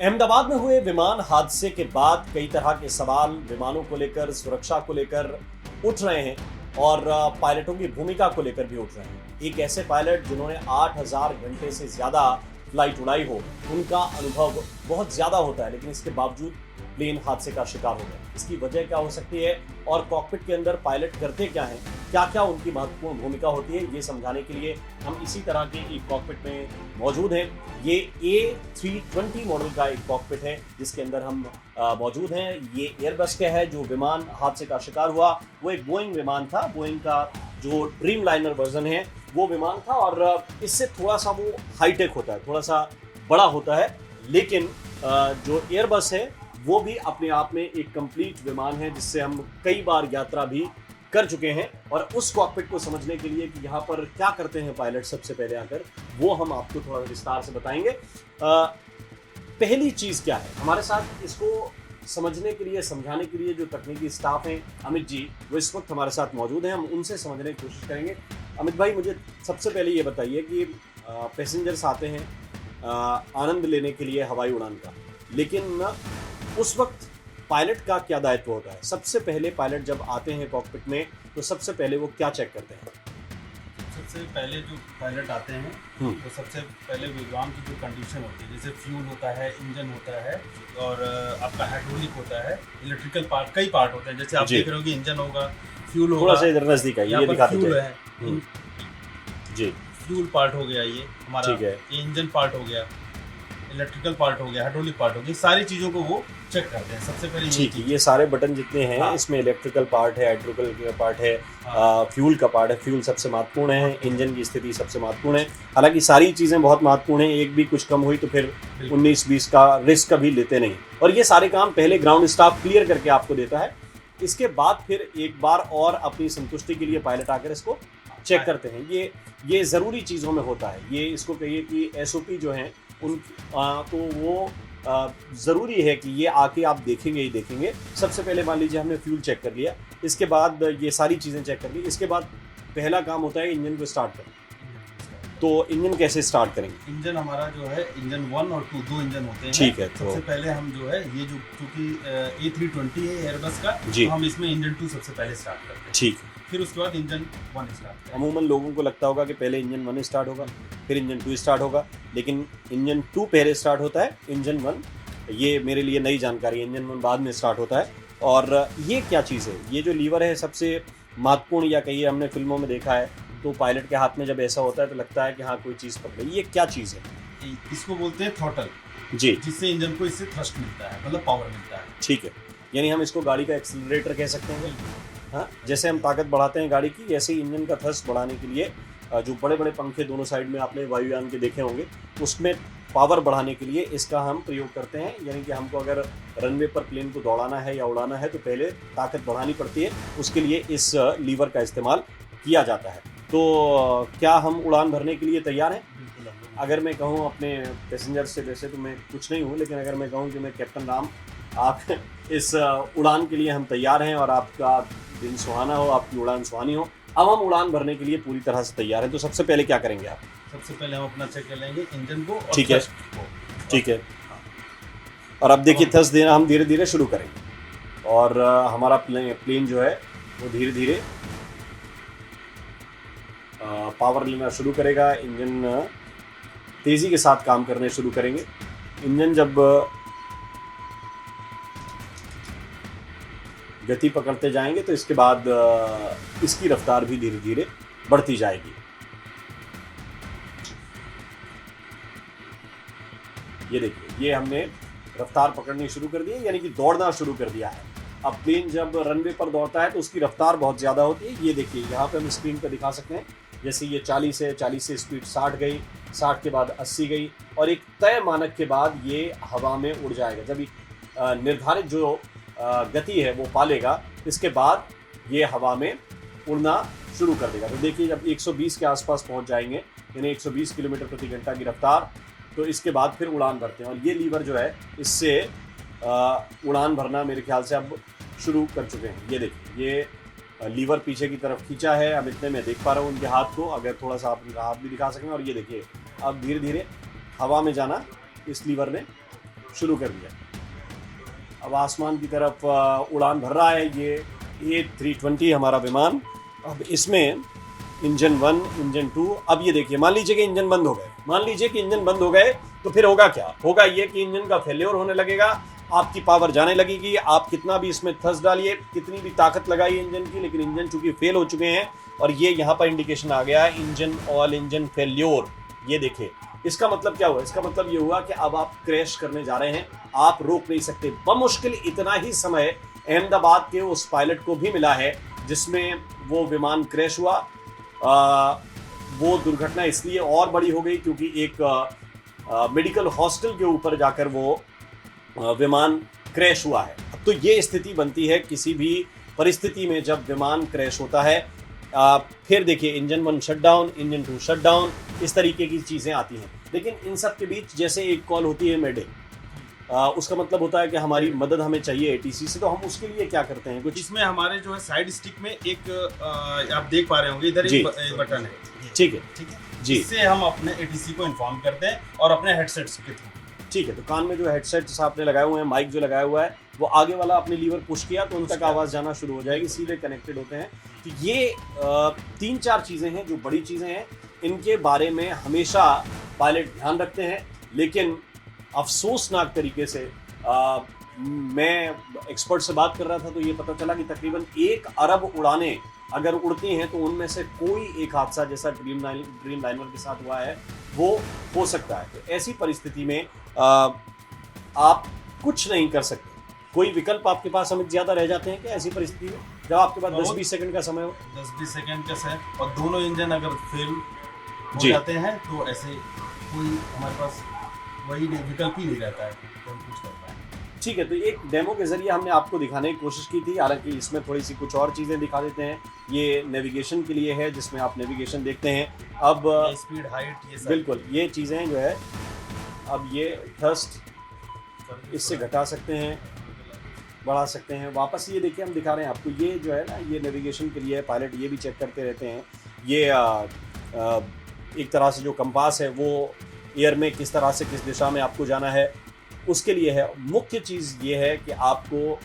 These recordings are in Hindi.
अहमदाबाद में हुए विमान हादसे के बाद कई तरह के सवाल विमानों को लेकर, सुरक्षा को लेकर उठ रहे हैं और पायलटों की भूमिका को लेकर भी उठ रहे हैं। एक ऐसे पायलट जिन्होंने 8000 घंटे से ज्यादा फ्लाइट उड़ाई हो, उनका अनुभव बहुत ज्यादा होता है, लेकिन इसके बावजूद प्लेन हादसे का शिकार हो गए। इसकी वजह क्या हो सकती है और कॉकपिट के अंदर पायलट करते क्या हैं, क्या क्या उनकी महत्वपूर्ण भूमिका होती है, ये समझाने के लिए हम इसी तरह के एक कॉकपिट में मौजूद हैं। ये A320 मॉडल का एक कॉकपिट है जिसके अंदर हम मौजूद हैं। ये एयरबस का है जो विमान हादसे का शिकार हुआ। वो एक बोइंग विमान था, बोइंग का जो ड्रीम लाइनर वर्जन है वो विमान था और इससे थोड़ा सा वो हाईटेक होता है, थोड़ा सा बड़ा होता है, लेकिन जो एयरबस है वो भी अपने आप में एक कंप्लीट विमान है जिससे हम कई बार यात्रा भी कर चुके हैं। और उस कॉकपिट को समझने के लिए कि यहाँ पर क्या करते हैं पायलट सबसे पहले आकर, वो हम आपको थोड़ा विस्तार से बताएंगे। पहली चीज़ क्या है हमारे साथ, इसको समझने के लिए, समझाने के लिए जो तकनीकी स्टाफ हैं, अमित जी वो इस वक्त हमारे साथ मौजूद हैं, हम उनसे समझने की कोशिश करेंगे। अमित भाई, मुझे सबसे पहले ये बताइए कि पैसेंजर्स आते हैं आनंद लेने के लिए हवाई उड़ान का, लेकिन उस वक्त पायलट का क्या दायित्व होता है? सबसे पहले पायलट जब आते हैं कॉकपिट में तो सबसे पहले वो क्या चेक करते हैं? सबसे पहले जो पायलट आते हैं तो सबसे पहले विमान की जो कंडीशन होती है, जैसे फ्यूल होता है, इंजन होता है और आपका हाइड्रोलिक होता है, इलेक्ट्रिकल पार्ट, कई पार्ट होते हैं। जैसे आप देख रहे हो कि इंजन होगा, फ्यूल होगा, थोड़ा सा इधर नजदीक है, ये दिखाते हैं जी। फ्यूल पार्ट हो गया ये हमारा, ठीक है। ये इंजन पार्ट हो गया, इलेक्ट्रिकल पार्ट हो गया, हाइड्रोलिक पार्ट हो गया, सारी चीज़ों को वो चेक करते हैं सबसे पहले। ठीक है, ये सारे बटन जितने हैं, हाँ। इसमें इलेक्ट्रिकल पार्ट है, हाइड्रोलिक का पार्ट है, हाँ। फ्यूल का पार्ट है, फ्यूल सबसे महत्वपूर्ण है, इंजन की स्थिति सबसे महत्वपूर्ण है। हालांकि सारी चीज़ें बहुत महत्वपूर्ण हैं, एक भी कुछ कम हुई तो फिर 19-20 का रिस्क कभी लेते नहीं। और ये सारे काम पहले ग्राउंड स्टाफ क्लियर करके आपको देता है। इसके बाद फिर एक बार और अपनी संतुष्टि के लिए पायलट आकर इसको चेक करते हैं। ये ज़रूरी चीज़ों में होता है। ये इसको कहिए कि SOP जो हैं उन तो वो ज़रूरी है कि ये आके आप देखेंगे ही देखेंगे। सबसे पहले मान लीजिए हमने फ्यूल चेक कर लिया, इसके बाद ये सारी चीज़ें चेक कर ली, इसके बाद पहला काम होता है इंजन को स्टार्ट करना। तो इंजन कैसे स्टार्ट करेंगे? इंजन हमारा जो है इंजन 1 और 2 दो इंजन होते हैं। ठीक है। तो सबसे पहले हम जो है ये जो क्योंकि A320 है एयरबस का, तो हम इसमें इंजन 2 सबसे पहले स्टार्ट करते हैं। ठीक है। फिर उसके बाद इंजन 1 स्टार्ट। अमूमन लोगों को लगता होगा कि पहले इंजन 1 स्टार्ट होगा, फिर इंजन 2 स्टार्ट होगा, लेकिन इंजन 2 पहले स्टार्ट होता है, इंजन 1, ये मेरे लिए नई जानकारी, इंजन 1 बाद में स्टार्ट होता है। और ये क्या चीज़ है? ये जो लीवर है सबसे महत्वपूर्ण, या कहिए हमने फिल्मों में देखा है तो पायलट के हाथ में जब ऐसा होता है तो लगता है कि हाँ कोई चीज़ पकड़ गई। ये क्या चीज़ है? इसको बोलते हैं थ्रॉटल जी, जिससे इंजन को इससे थ्रस्ट मिलता है, मतलब पावर मिलता है। ठीक है, यानी हम इसको गाड़ी का एक्सीलरेटर कह सकते हैं। हाँ, जैसे हम ताकत बढ़ाते हैं गाड़ी की, ऐसे ही इंजन का थ्रस्ट बढ़ाने के लिए जो बड़े बड़े पंखे दोनों साइड में आपने वायुयान के देखे होंगे, उसमें पावर बढ़ाने के लिए इसका हम प्रयोग करते हैं। यानी कि हमको अगर रनवे पर प्लेन को दौड़ाना है या उड़ाना है तो पहले ताकत बढ़ानी पड़ती है, उसके लिए इस लीवर का इस्तेमाल किया जाता है। तो क्या हम उड़ान भरने के लिए तैयार हैं? अगर मैं कहूँ अपने पैसेंजर से, वैसे तो मैं कुछ नहीं हूँ, लेकिन अगर मैं कहूँ कि मैं कैप्टन राम, आप इस उड़ान के लिए हम तैयार हैं और आपका दिन सुहाना हो, आपकी उड़ान सुहानी हो, अब हम उड़ान भरने के लिए पूरी तरह से तैयार हैं। तो सबसे पहले क्या करेंगे आप? सबसे पहले हम अपना चेक कर लेंगे इंजन को और ठीक है, थ्रस्ट को। ठीक है। और अब देखिए थ्रस्ट देना हम धीरे धीरे शुरू करेंगे और हमारा प्लेन जो है वो धीरे धीरे पावर लेना शुरू करेगा। इंजन तेज़ी के साथ काम करने शुरू करेंगे। इंजन जब गति पकड़ते जाएंगे तो इसके बाद इसकी रफ्तार भी धीरे धीरे बढ़ती जाएगी। ये देखिए, ये हमने रफ्तार पकड़नी शुरू कर दी है, यानी कि दौड़ना शुरू कर दिया है। अब प्लेन जब रनवे पर दौड़ता है तो उसकी रफ्तार बहुत ज़्यादा होती है। ये देखिए, यहाँ पे हम स्क्रीन पर दिखा सकते हैं, जैसे ये 40 है, 40 से स्पीड 60 गई, 60 के बाद 80 गई और एक तय मानक के बाद ये हवा में उड़ जाएगा। जब निर्धारित जो गति है वो पालेगा, इसके बाद ये हवा में उड़ना शुरू कर देगा। तो देखिए, जब 120 के आसपास पहुंच जाएंगे, यानी 120 किलोमीटर प्रति घंटा की रफ्तार, तो इसके बाद फिर उड़ान भरते हैं। और ये लीवर जो है, इससे उड़ान भरना मेरे ख्याल से अब शुरू कर चुके हैं। ये देखिए, ये लीवर पीछे की तरफ खींचा है। अब इतने मैं देख पा रहा हूँ उनके हाथ को, अगर थोड़ा सा आप उनका हाथ भी दिखा सकें। और ये देखिए, अब धीरे धीरे हवा में जाना इस लीवर ने शुरू कर दिया। अब आसमान की तरफ उड़ान भर रहा है ये A320 हमारा विमान। अब इसमें इंजन 1, इंजन 2, अब ये देखिए, मान लीजिए कि इंजन बंद हो गए, मान लीजिए कि इंजन बंद हो गए, तो फिर होगा क्या? होगा ये कि इंजन का फेल्योर होने लगेगा, आपकी पावर जाने लगेगी, आप कितना भी इसमें थ्रस्ट डालिए, कितनी भी ताकत लगाइए इंजन की, लेकिन इंजन चूंकि फेल हो चुके हैं, और ये यहाँ पर इंडिकेशन आ गया इंजन ऑल इंजन फेल्योर। ये देखिए, इसका मतलब क्या हुआ? इसका मतलब ये हुआ कि अब आप क्रैश करने जा रहे हैं, आप रोक नहीं सकते। बमुश्किल इतना ही समय अहमदाबाद के उस पायलट को भी मिला है जिसमें वो विमान क्रैश हुआ। वो दुर्घटना इसलिए और बड़ी हो गई क्योंकि एक मेडिकल हॉस्टल के ऊपर जाकर वो विमान क्रैश हुआ है। अब तो ये स्थिति बनती है किसी भी परिस्थिति में जब विमान क्रैश होता है। फिर देखिए, engine 1 shut down, engine 2 shut down, इस तरीके की चीज़ें आती हैं। लेकिन इन सब के बीच जैसे एक कॉल होती है मेडे, उसका मतलब होता है कि हमारी मदद हमें चाहिए एटीसी से, तो हम उसके लिए क्या करते हैं? कुछ इसमें हमारे जो है साइड स्टिक में एक आप देख पा रहे होंगे, इधर एक बटन है, ठीक है जी, इससे हम अपने एटीसी को इन्फॉर्म करते हैं और अपने हेडसेट्स के थ्रू। ठीक है, तो कान में जो हेडसेट्स आपने लगाए हुए हैं, माइक जो लगाया हुआ है, वो आगे वाला आपने लीवर पुश किया तो उन तक आवाज़ जाना शुरू हो जाएगी, सीधे कनेक्टेड होते हैं। तो ये 3-4 चीज़ें हैं जो बड़ी चीज़ें हैं, इनके बारे में हमेशा पायलट ध्यान रखते हैं। लेकिन अफसोसनाक तरीके से मैं एक्सपर्ट से बात कर रहा था तो ये पता चला कि तकरीबन 1 अरब उड़ानें अगर उड़ती हैं तो उनमें से कोई एक हादसा जैसा ड्रीम लाइनर के साथ हुआ है वो हो सकता है। तो ऐसी परिस्थिति में आप कुछ नहीं कर सकते। कोई विकल्प आपके पास हमें ज़्यादा रह जाते हैं कि ऐसी परिस्थिति में जब आपके पास 10-20 सेकंड का समय हो, 10-20 सेकंड का समय, और दोनों इंजन अगर फेल हो जाते हैं तो ऐसे कोई हमारे पास वही विकल्प ही नहीं रहता है तो हम कुछ कर पाए। ठीक है, तो एक डेमो के जरिए हमने आपको दिखाने की कोशिश की थी, हालांकि इसमें थोड़ी सी कुछ और चीज़ें दिखा देते हैं। ये नेविगेशन के लिए है जिसमें आप नेविगेशन देखते हैं। अब स्पीड, हाइट, ये सब बिल्कुल ये चीज़ें जो है, अब ये थ्रस्ट इससे घटा सकते हैं, बढ़ा सकते हैं। वापस ये देखिए, हम दिखा रहे हैं आपको, ये जो है ना, ये नेविगेशन के लिए है। पायलट ये भी चेक करते रहते हैं। ये एक तरह से जो कंपास है वो एयर में किस तरह से किस दिशा में आपको जाना है उसके लिए है। मुख्य चीज़ ये है कि आपको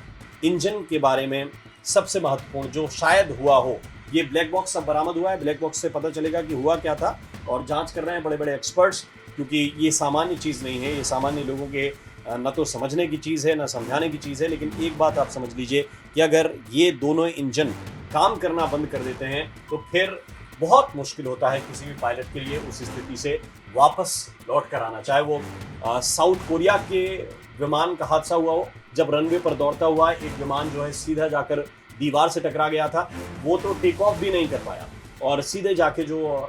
इंजन के बारे में सबसे महत्वपूर्ण जो शायद हुआ हो, ये ब्लैक बॉक्स अब बरामद हुआ है, ब्लैक बॉक्स से पता चलेगा कि हुआ क्या था, और जांच कर रहे हैं बड़े बड़े एक्सपर्ट्स, क्योंकि ये सामान्य चीज़ नहीं है, ये सामान्य लोगों के न तो समझने की चीज़ है न समझाने की चीज़ है। लेकिन एक बात आप समझ लीजिए कि अगर ये दोनों इंजन काम करना बंद कर देते हैं तो फिर बहुत मुश्किल होता है किसी भी पायलट के लिए उस स्थिति से वापस लौट कर आना। चाहे वो साउथ कोरिया के विमान का हादसा हुआ हो, जब रनवे पर दौड़ता हुआ एक विमान जो है सीधा जाकर दीवार से टकरा गया था, वो तो टेक ऑफ भी नहीं कर पाया और सीधे जाके जो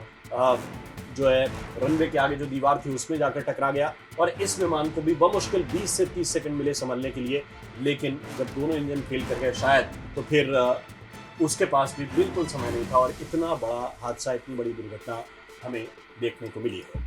है रनवे के आगे जो दीवार थी उसमें जाकर टकरा गया। और इस विमान को भी बमुश्किल 20 से 30 सेकंड मिले संभलने के लिए, लेकिन जब दोनों इंजन फेल कर गए शायद, तो फिर उसके पास भी बिल्कुल समय नहीं था और इतना बड़ा हादसा, इतनी बड़ी दुर्घटना हमें देखने को मिली है।